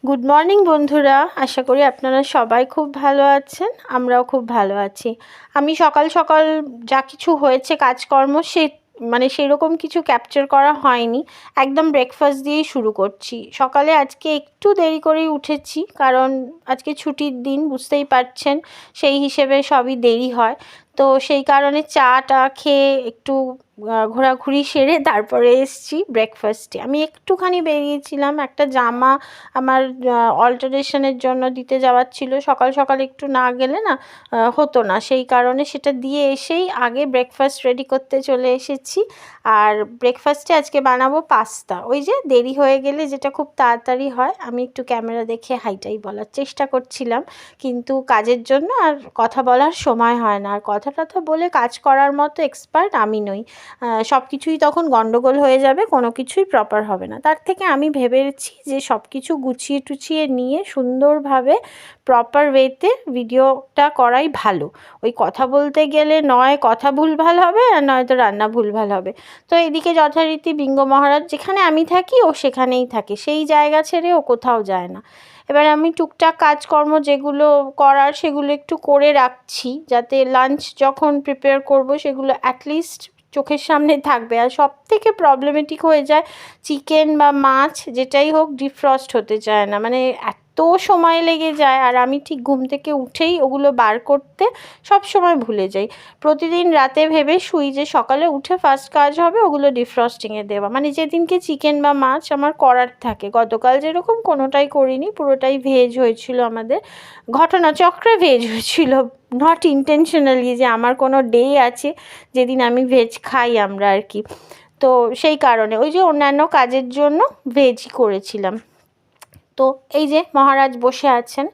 Good morning বন্ধুরা, আশা করি আপনারা সবাই খুব ভালো আছেন। আমরাও খুব ভালো আছি। আমি সকাল সকাল যা কিছু হয়েছে কাজকর্ম সেরকম কিছু ক্যাপচার করা হয়নি। একদম ব্রেকফাস্ট দিয়েই শুরু করছি। সকালে আজকে একটু দেরি করেই উঠেছি, কারণ আজকে ছুটির দিন, বুঝতেই পারছেন, সেই হিসেবে সবই দেরি হয়। তো সেই কারণে চাটা খেয়ে একটু ঘোরাঘুরি সেরে তারপরে এসছি ব্রেকফাস্টে। আমি একটুখানি বেরিয়েছিলাম, একটা জামা আমার অল্টারেশনের জন্য দিতে যাওয়ার ছিল। সকাল সকাল একটু না গেলে না হতো না, সেই কারণে সেটা দিয়ে এসেই আগে ব্রেকফাস্ট রেডি করতে চলে এসেছি। আর ব্রেকফাস্টে আজকে বানাবো পাস্তা। ওই যে দেরি হয়ে গেলে যেটা খুব তাড়াতাড়ি হয়, আমি একটু ক্যামেরা দেখে হাইটাই বলার চেষ্টা করছিলাম, কিন্তু কাজের জন্য আর কথা বলার সময় হয় না। আর কথা টথা বলে কাজ করার মতো এক্সপার্ট আমি নই। সব কিছুই তখন গন্ডগোল হয়ে যাবে, কোনো কিছুই প্রপার হবে না। তার থেকে আমি ভেবেছি যে সব কিছু গুছিয়ে টুছিয়ে নিয়ে সুন্দরভাবে প্রপার ওয়েতে ভিডিওটা করাই ভালো। ওই কথা বলতে গেলে নয় কথা ভুলভাল হবে, আর নয়তো রান্না ভুলভাল হবে। তো এদিকে যথারীতি বিঙ্গ মহারাজ যেখানে আমি থাকি ও সেখানেই থাকে, সেই জায়গা ছেড়ে ও কোথাও যায় না। এবার আমি টুকটাক কাজকর্ম যেগুলো করার সেগুলো একটু করে রাখছি, যাতে লাঞ্চ যখন প্রিপেয়ার করব সেগুলো অ্যাটলিস্ট চোখের সামনে থাকবে। আর সব থেকে প্রবলেমেটিক হয়ে যায় চিকেন বা মাছ যেটাই হোক, ডিফ্রস্ট হতে চায় না, মানে এত সময় লেগে যায়। আর আমি ঠিক ঘুম থেকে উঠেই ওগুলো বার করতে সব সময় ভুলে যাই। প্রতিদিন রাতে ভেবে শুই যে সকালে উঠে ফার্স্ট কাজ হবে ওগুলো ডিফ্রস্টিংয়ে দেওয়া, মানে যেদিনকে চিকেন বা মাছ আমার করার থাকে। গতকাল যেরকম কোনোটাই করিনি, পুরোটাই ভেজ হয়েছিল আমাদের, ঘটনাচক্রে ভেজ হয়েছিল, নট ইন্টেনশনালি যে আমার কোনো ডে আছে যেদিন আমি ভেজ খাই আমরা আর কি। তো সেই কারণে ওই যে অন্যান্য কাজের জন্য ভেজই করেছিলাম। তো এই যে মহারাজ বসে আছেন,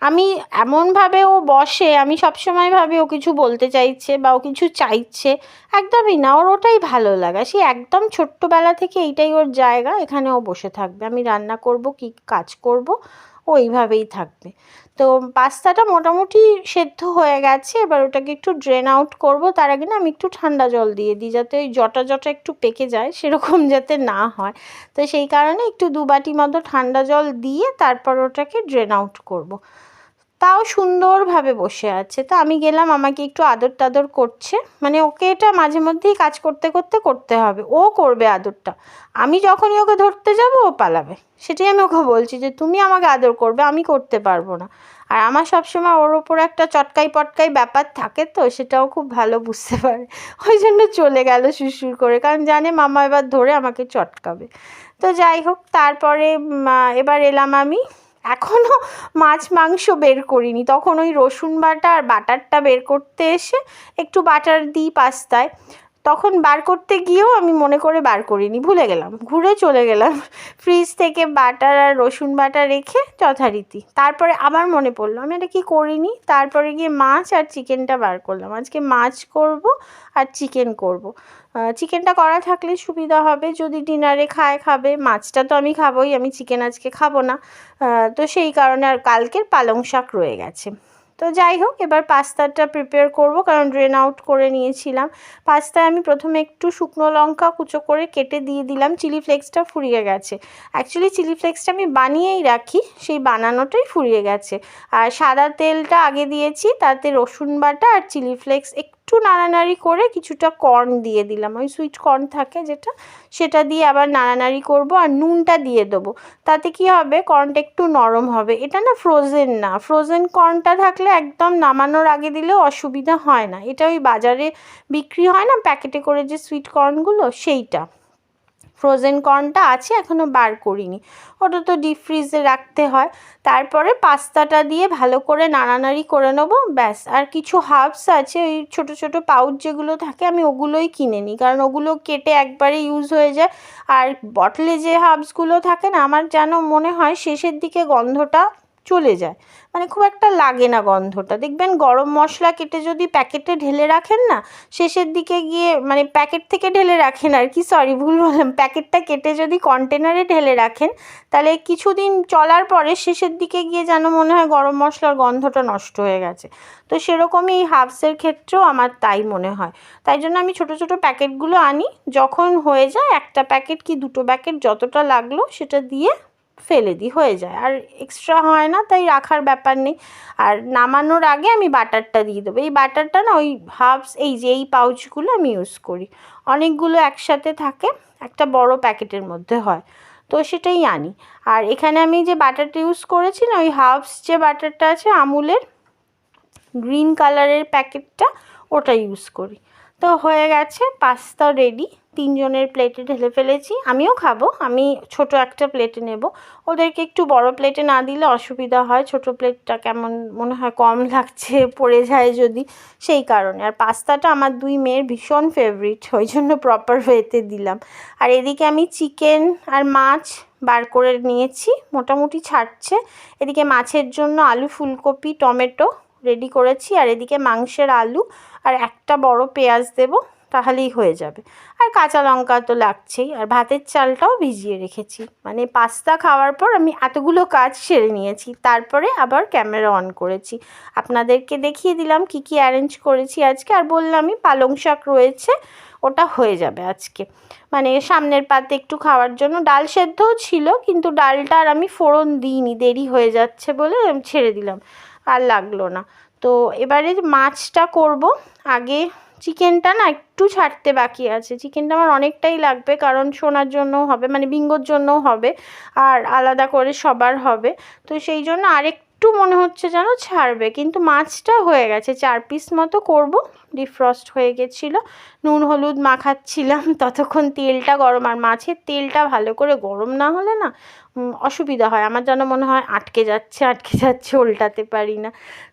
আমি এমনভাবে ও বসে, আমি সবসময় ভাবি ও কিছু বলতে চাইছে বা ও কিছু চাইছে, একদমই না। ওর ওটাই ভালো লাগা, সে একদম ছোট্টবেলা থেকে এইটাই ওর জায়গা, এখানে ও বসে থাকবে। আমি রান্না করব কি কাজ করব, ও এইভাবেই থাকবে। তো পাস্তাটা মোটামুটি সেদ্ধ হয়ে গেছে, এবার ওটাকে একটু ড্রেন আউট করব। তার আগে না আমি একটু ঠান্ডা জল দিয়ে দিই, যাতে ওই জটা জটা একটু পেকে যায়, সেরকম যাতে না হয়। তো সেই কারণে একটু 2 বাটি মতো ঠান্ডা জল দিয়ে তারপর ওটাকে ড্রেন আউট করব। তাও সুন্দরভাবে বসে আছে। তো আমি গেলাম, আমাকে একটু আদর টাদর করছে, মানে ওকে এটা মাঝে মধ্যেই কাজ করতে করতে করতে হবে, ও করবে আদরটা। আমি যখনই ওকে ধরতে যাব ও পালাবে। সেটাই আমি ওকে বলছি যে তুমি আমাকে আদর করবে, আমি করতে পারবো না। আর আমার সবসময় ওর ওপর একটা চটকাই পটকাই ব্যাপার থাকে, তো সেটাও খুব ভালো বুঝতে পারে। ওই জন্য চলে গেল সুরসুর করে, কারণ জানে মামা এবার ধরে আমাকে চটকাবে। তো যাই হোক, তারপরে এবার এলাম আমি। এখনও মাছ মাংস বের করিনি, তখন ওই রসুন বাটা আর বাটারটা বের করতে এসে একটু বাটার দিই পাস্তায়, তখন বার করতে গিয়েও আমি মনে করে বার করিনি, ভুলে গেলাম, ঘুরে চলে গেলাম ফ্রিজ থেকে বাটার আর রসুন বাটা রেখে যথারীতি। তারপরে আবার মনে পড়লো আমি এটা কি করিনি, তারপরে গিয়ে মাছ আর চিকেনটা বার করলাম। আজকে মাছ করব আর চিকেন করব। চিকেনটা করা থাকলে সুবিধা হবে, যদি ডিনারে খাবে। মাছটা তো আমি খাবোই, আমি চিকেন আজকে খাবো না। তো সেই কারণে, আর কালকের পালং শাক রয়ে গেছে। তো যাই হোক, এবার পাস্তাটা প্রিপেয়ার করব, কারণ ড্রেন আউট করে নিয়েছিলাম। পাস্তায় আমি প্রথমে একটু শুকনো লঙ্কা কুচো করে কেটে দিয়ে দিলাম, চিলি ফ্লেক্সটা ফুরিয়ে গেছে। অ্যাকচুয়ালি চিলি ফ্লেক্সটা আমি বানিয়েই রাখি, সেই বানানোটাই ফুরিয়ে গেছে। আর সাদা তেলটা আগে দিয়েছি, তাতে রসুন বাটা আর চিলি ফ্লেক্স একটু নাড়ানাড়ি করে কিছুটা কর্ন দিয়ে দিলাম, ওই সুইট কর্ন থাকে যেটা, সেটা দিয়ে আবার নাড়ানাড়ি করব। আর নুনটা দিয়ে দেবো, তাতে কি হবে, কর্নটা একটু নরম হবে। এটা না ফ্রোজেন না, ফ্রোজেন কর্নটা থাকলে একদম নামানোর আগে দিলেও অসুবিধা হয় না। এটা ওই বাজারে বিক্রি হয় না প্যাকেটে করে যে সুইট কর্নগুলো, সেইটা। ফ্রোজেন কর্নটা আছে, এখনও বার করিনি, ওটা তো ডিপ ফ্রিজে রাখতে হয়। তারপরে পাস্তাটা দিয়ে ভালো করে নাড়ানাড়ি করে নেবো, ব্যাস। আর কিছু হার্বস আছে, ওই ছোটো ছোটো পাউচ যেগুলো থাকে, আমি ওগুলোই কিনে নিই, কারণ ওগুলো কেটে একবারে ইউজ হয়ে যায়। আর বটলে যে হার্বসগুলো থাকে না, আমার যেন মনে হয় শেষের দিকে গন্ধটা চলে যায়, মানে খুব একটা লাগে না গন্ধটা। দেখবেন গরম মশলা কেটে যদি প্যাকেটে ঢেলে রাখেন না, শেষের দিকে গিয়ে, মানে প্যাকেট থেকে ঢেলে রাখেন আর কি, সরি ভুল বললাম, প্যাকেটটা কেটে যদি কন্টেনারে ঢেলে রাখেন, তাহলে কিছুদিন চলার পরে শেষের দিকে গিয়ে যেন মনে হয় গরম মশলার গন্ধটা নষ্ট হয়ে গেছে। তো সেরকমই এই হার্বসের ক্ষেত্রেও আমার তাই মনে হয়। তাই জন্য আমি ছোটো ছোটো প্যাকেটগুলো আনি, যখন হয়ে যায় একটা প্যাকেট কি 2 প্যাকেট যতটা লাগলো সেটা দিয়ে ফেলে দিই, হয়ে যায়, আর এক্সট্রা হয় না, তাই রাখার ব্যাপার নেই। আর নামানোর আগে আমি বাটারটা দিয়ে দেবো। এই বাটারটা না ওই হার্বস, এই যে এই পাউচগুলো আমি ইউজ করি, অনেকগুলো একসাথে থাকে, একটা বড় প্যাকেটের মধ্যে হয়, তো সেটাই আনি। আর এখানে আমি যে বাটারটা ইউজ করেছি না, ওই হার্বস যে বাটারটা আছে আমুলের গ্রিন কালারের প্যাকেটটা, ওটা ইউজ করি। তো হয়ে গেছে পাস্তা রেডি, 3 জনের প্লেটে ঢেলে ফেলেছি। আমিও খাবো, আমি ছোট একটা প্লেটে নেব, ওদেরকে একটু বড় প্লেটে না দিলে অসুবিধা হয়, ছোট প্লেটটা কেমন মনে হয় কম লাগছে, পড়ে যায় যদি, সেই কারণে। আর পাস্তাটা আমার 2 মেয়ের ভীষণ ফেভারিট, ওই জন্য প্রপার ওয়েতে দিলাম। আর এদিকে আমি চিকেন আর মাছ বার করে নিয়েছি, মোটামুটি ছাড়ছে। এদিকে মাছের জন্য আলু, ফুলকপি, টমেটো রেডি করেছি, আর এদিকে মাংসের আলু আর একটা বড় পেঁয়াজ দেব, তাহলেই হয়ে যাবে। আর কাঁচা লঙ্কা তো লাগছেই, আর ভাতের চালটাও ভিজিয়ে রেখেছি। মানে পাস্তা খাওয়ার পর আমি এতগুলো কাজ সেরে নিয়েছি, তারপরে আবার ক্যামেরা অন করেছি, আপনাদেরকে দেখিয়ে দিলাম কি কি অ্যারেঞ্জ করেছি আজকে। আর বললামই পালং শাক রয়েছে, ওটা হয়ে যাবে আজকে, মানে সামনের পাতে একটু খাওয়ার জন্য। ডাল সেদ্ধও ছিল, কিন্তু ডালটা আর আমি ফোড়ন দিইনি, দেরি হয়ে যাচ্ছে বলে ছেড়ে দিলাম, আর লাগলো না। তো এবারে মাছটা করব, আগে চিকেনটা না একটু ছাড়তে বাকি আছে, চিকেনটা আমার অনেকটাই লাগবে, কারণ সোনার জন্যও হবে, মানে বিঙ্গোর জন্যও হবে, আর আলাদা করে সবার হবে, তো সেই জন্য আরেকটু মনে হচ্ছে যেন ছাড়বে। কিন্তু মাছটা হয়ে গেছে, 4 পিস মতো করব, ডিফ্রস্ট হয়ে গেছিলো, নুন হলুদ মাখাচ্ছিলাম ততক্ষণ তেলটা গরম। আর মাছের তেলটা ভালো করে গরম না হলে না অসুবিধা হয়, আমার যেন মনে হয় আটকে যাচ্ছে, উল্টাতে পারি না।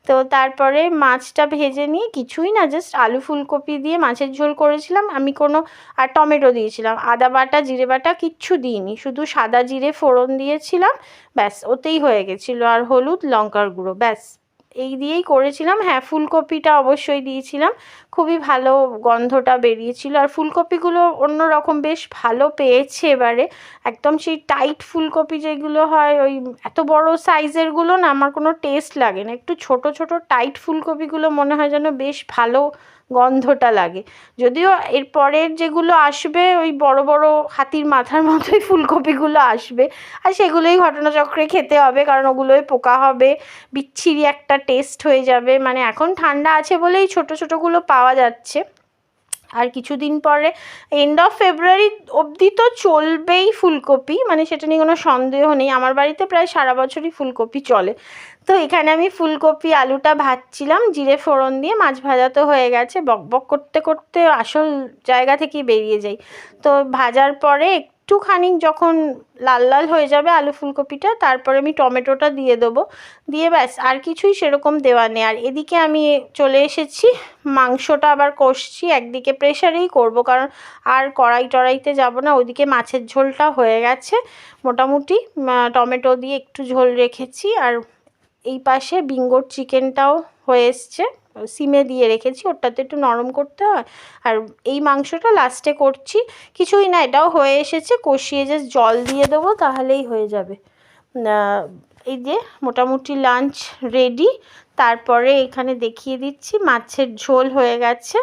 তো তারপরে মাছটা ভেজে নিয়ে, কিছুই না, জাস্ট আলু ফুলকপি দিয়ে মাছের ঝোল করেছিলাম আমি, আর টমেটো দিয়েছিলাম, আদা বাটা জিরে বাটা কিচ্ছু দিইনি, শুধু সাদা জিরে ফোড়ন দিয়েছিলাম, ব্যাস ওতেই হয়ে গেছিলো, আর হলুদ লঙ্কার গুঁড়ো, ব্যাস এই দিয়েই করেছিলাম। হ্যাঁ, ফুলকপিটা অবশ্যই দিয়েছিলাম, খুবই ভালো গন্ধটা বেরিয়েছিল, আর ফুলকপিগুলো অন্যরকম বেশ ভালো পেয়েছে এবারে, একদম সেই টাইট ফুলকপি যেগুলো হয়, ওই এত বড় সাইজেরগুলো না আমার কোনো টেস্ট লাগে না, একটু ছোট ছোট টাইট ফুলকপিগুলো মনে হয় যেন বেশ ভালো গন্ধটা লাগে। যদিও এর পরের যেগুলো আসবে ওই বড় বড় হাতির মাথার মতোই ফুলকপিগুলো আসবে, আর সেগুলোই ঘটনাচক্রে খেতে হবে, কারণ ওগুলোই পোকা হবে, বিচ্ছিরি একটা টেস্ট হয়ে যাবে। মানে এখন ঠান্ডা আছে বলেই ছোট ছোটোগুলো পাওয়া যাচ্ছে, আর কিছুদিন পরে এন্ড অফ ফেব্রুয়ারি অবধি তো চলবেই ফুলকপি, মানে সেটা নিয়ে কোনো সন্দেহ নেই, আমার বাড়িতে প্রায় সারা বছরই ফুলকপি চলে। তো এখানে আমি ফুলকপি আলুটা ভাজছিলাম জিরে ফোড়ন দিয়ে, মাছ ভাজা তো হয়ে গেছে, বকবক করতে করতে আসল জায়গা থেকেই বেরিয়ে যাই। তো ভাজার পরে একটুখানি যখন লাল লাল হয়ে যাবে আলু ফুলকপিটা, তারপরে আমি টমেটোটা দিয়ে দেবো, দিয়ে ব্যাস আর কিছুই সেরকম দেওয়া নেই। আর এদিকে আমি চলে এসেছি, মাংসটা আবার কষছি, একদিকে প্রেশারেই করব, কারণ আর কড়াই টড়াইতে যাব না। ওইদিকে মাছের ঝোলটা হয়ে গেছে মোটামুটি, টমেটো দিয়ে একটু ঝোল রেখেছি, আর এই পাশে বিঙ্গোর চিকেনটাও হয়ে এসছে, সিমে দিয়ে রেখেছি, ওটাতে একটু নরম করতে হয়। আর এই মাংসটা লাস্টে করছি, কিছুই না, এটাও হয়ে এসেছে, কষিয়ে জাস্ট জল দিয়ে দেবো, তাহলেই হয়ে যাবে। এই যে মোটামুটি লাঞ্চ রেডি। তারপরে এখানে দেখিয়ে দিচ্ছি মাছের ঝোল হয়ে গেছে,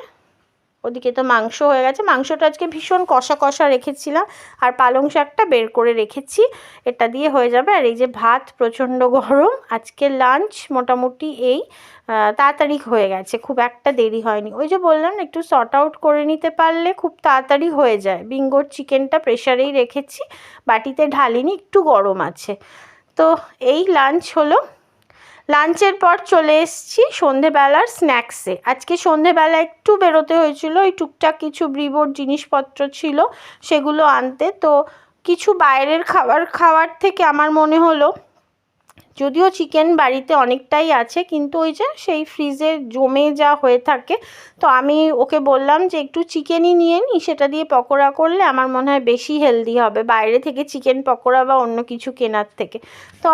ওদিকে তো মাংস হয়ে গেছে, মাংসটা আজকে ভীষণ কষা কষা রেখেছিলাম, আর পালং শাকটা বের করে রেখেছি, এটা দিয়ে হয়ে যাবে। আর এই যে ভাত প্রচণ্ড গরম, আজকে লাঞ্চ মোটামুটি এই তাড়াতাড়ি হয়ে গেছে, খুব একটা দেরি হয়নি। ওই যে বললাম একটু সর্ট আউট করে নিতে পারলে খুব তাড়াতাড়ি হয়ে যায়। বিঙ্গোর চিকেনটা প্রেশারেই রেখেছি, বাটিতে ঢালিনি, একটু গরম আছে। তো এই লাঞ্চ হলো। লাঞ্চের পর চলে এসেছি সন্ধেবেলার স্ন্যাক্সে। আজকে সন্ধেবেলা একটু বেরোতে হয়েছিল, ওই টুকটাক কিছু ব্রিবোর জিনিসপত্র ছিল সেগুলো আনতে। তো কিছু বাইরের খাবার খাওয়ার থেকে আমার মনে হলো, যদিও চিকেন বাড়িতে অনেকটাই আছে, কিন্তু ওই যে সেই ফ্রিজে জমে যা হয়ে থাকে, তো আমি ওকে বললাম যে একটু চিকেনই নিয়ে নিই, সেটা দিয়ে পকোড়া করলে আমার মনে হয় বেশি হেলদি হবে বাইরে থেকে চিকেন পকোড়া বা অন্য কিছু কেনার থেকে। তো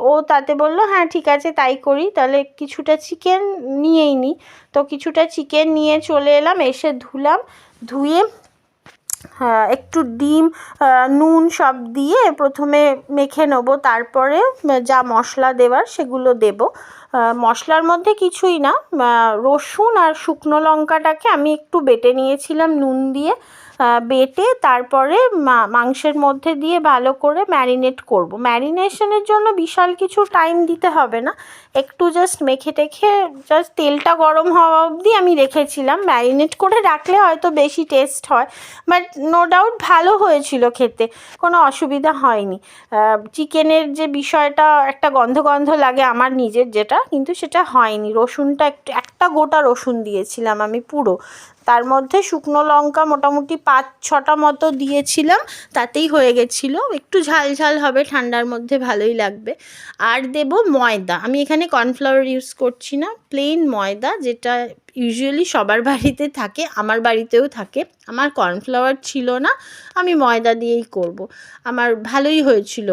ও তাতে বললো হ্যাঁ ঠিক আছে তাই করি, তাহলে কিছুটা চিকেন নিয়েই নিই। তো কিছুটা চিকেন নিয়ে চলে এলাম, এসে ধুয়ে একটু ডিম নুন সব দিয়ে প্রথমে মেখে নেব, তারপরে যা মশলা দেওয়ার সেগুলো দেব। মশলার মধ্যে কিছুই না, রসুন আর শুকনো লঙ্কাটাকে আমি একটু বেটে নিয়েছিলাম নুন দিয়ে, বেটে তারপরে মাংসের মধ্যে দিয়ে ভালো করে ম্যারিনেট করব। ম্যারিনেশনের জন্য বিশাল কিছু টাইম দিতে হবে না, একটু জাস্ট মেখে টেখে জাস্ট তেলটা গরম হওয়া অবধি আমি রেখেছিলাম। ম্যারিনেট করে রাখলে হয়তো বেশি টেস্ট হয়, বাট নো ডাউট ভালো হয়েছিল খেতে, কোনো অসুবিধা হয়নি। চিকেনের যে বিষয়টা একটা গন্ধ গন্ধ লাগে আমার নিজের যেটা, কিন্তু সেটা হয়নি। রসুনটা একটা গোটা রসুন দিয়েছিলাম আমি পুরো, তার মধ্যে শুকনো লঙ্কা মোটামুটি 5-6টা মতো দিয়েছিলাম, তাতেই হয়ে গেছিলো। একটু ঝাল ঝাল হবে, ঠান্ডার মধ্যে ভালোই লাগবে। আর দেব ময়দা, আমি এখানে কর্নফ্লাওয়ার ইউজ করছি না, প্লেন ময়দা, যেটা ইউজুয়ালি সবার বাড়িতে থাকে, আমার বাড়িতেও থাকে। আমার কর্নফ্লাওয়ার ছিল না, আমি ময়দা দিয়েই করব। আমার ভালোই হয়েছিল।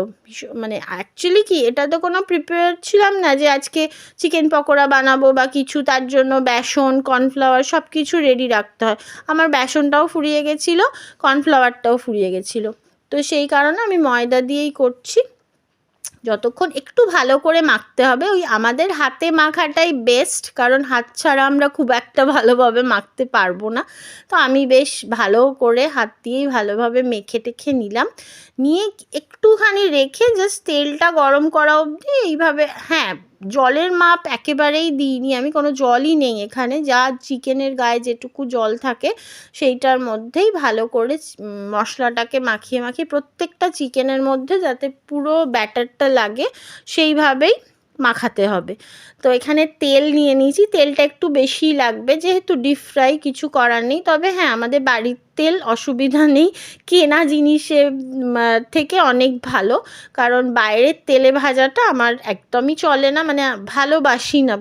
মানে অ্যাকচুয়ালি কি, এটা তো কোনো প্রিপেয়ার ছিলাম না যে আজকে চিকেন পকোড়া বানাবো বা কিছু, তার জন্য বেসন কর্নফ্লাওয়ার সব কিছু রেডি রাখতে হয়। আমার বেসনটাও ফুরিয়ে গেছিলো, কর্নফ্লাওয়ারটাও ফুরিয়ে গেছিলো, তো সেই কারণে আমি ময়দা দিয়েই করছি। যতক্ষণ একটু ভালো করে মাখতে হবে, ওই আমাদের হাতে মাখাটাই বেস্ট, কারণ হাত ছাড়া আমরা খুব একটা ভালোভাবে মাখতে পারবো না। তো আমি বেশ ভালো করে হাত দিয়েই ভালোভাবে মেখে টেখে নিলাম, নিয়ে একটুখানি রেখে জাস্ট তেলটা গরম করা অবধি এইভাবে, হ্যাঁ জলের মাপ একেবারেই দিইনি আমি, কোনো জলই নেই এখানে, যা চিকেনের গায়ে যেটুকু জল থাকে সেইটার মধ্যেই ভালো করে মশলাটাকে মাখিয়ে মাখিয়ে প্রত্যেকটা চিকেনের মধ্যে যাতে পুরো ব্যাটারটা লাগে সেইভাবেই মাখাতে হবে। তো এখানে তেল নিয়ে নিয়েছি, তেলটা একটু বেশিই লাগবে যেহেতু ডিপ ফ্রাই, কিছু করার নেই। তবে হ্যাঁ, আমাদের বাড়ির তেল অসুবিধা নেই, কেনা জিনিসের থেকে অনেক ভালো, কারণ বাইরের তেলে ভাজাটা আমার একদমই চলে না, মানে ভালোবাসি না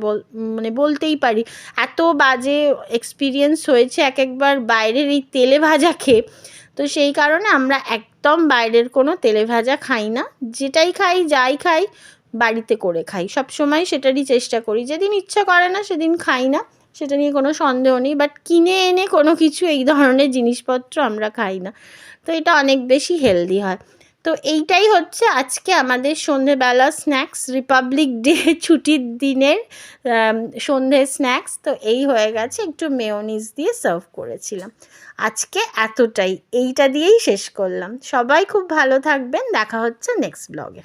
মানে বলতেই পারি। এত বাজে এক্সপিরিয়েন্স হয়েছে একবার বাইরের এই তেলে ভাজা খেয়ে, তো সেই কারণে আমরা একদম বাইরের কোনো তেলে ভাজা খাই না। যেটাই খাই, যাই খাই, বাড়িতে করে খাই, সব সময় সেটারই চেষ্টা করি। যেদিন ইচ্ছা করে না সেদিন খাই না, সেটা নিয়ে কোনো সন্দেহ নেই, বাট কিনে এনে কোনো কিছু এই ধরনের জিনিসপত্র আমরা খাই না, তো এটা অনেক বেশি হেলদি হয়। তো এইটাই হচ্ছে আজকে আমাদের সন্ধেবেলা স্ন্যাক্স, রিপাবলিক ডে ছুটির দিনের সন্ধে স্ন্যাক্স। তো এই হয়ে গেছে, একটু মেয়োনিজ দিয়ে সার্ভ করেছিলাম। আজকে এতটাই, এইটা দিয়েই শেষ করলাম। সবাই খুব ভালো থাকবেন, দেখা হচ্ছে নেক্সট ব্লগে।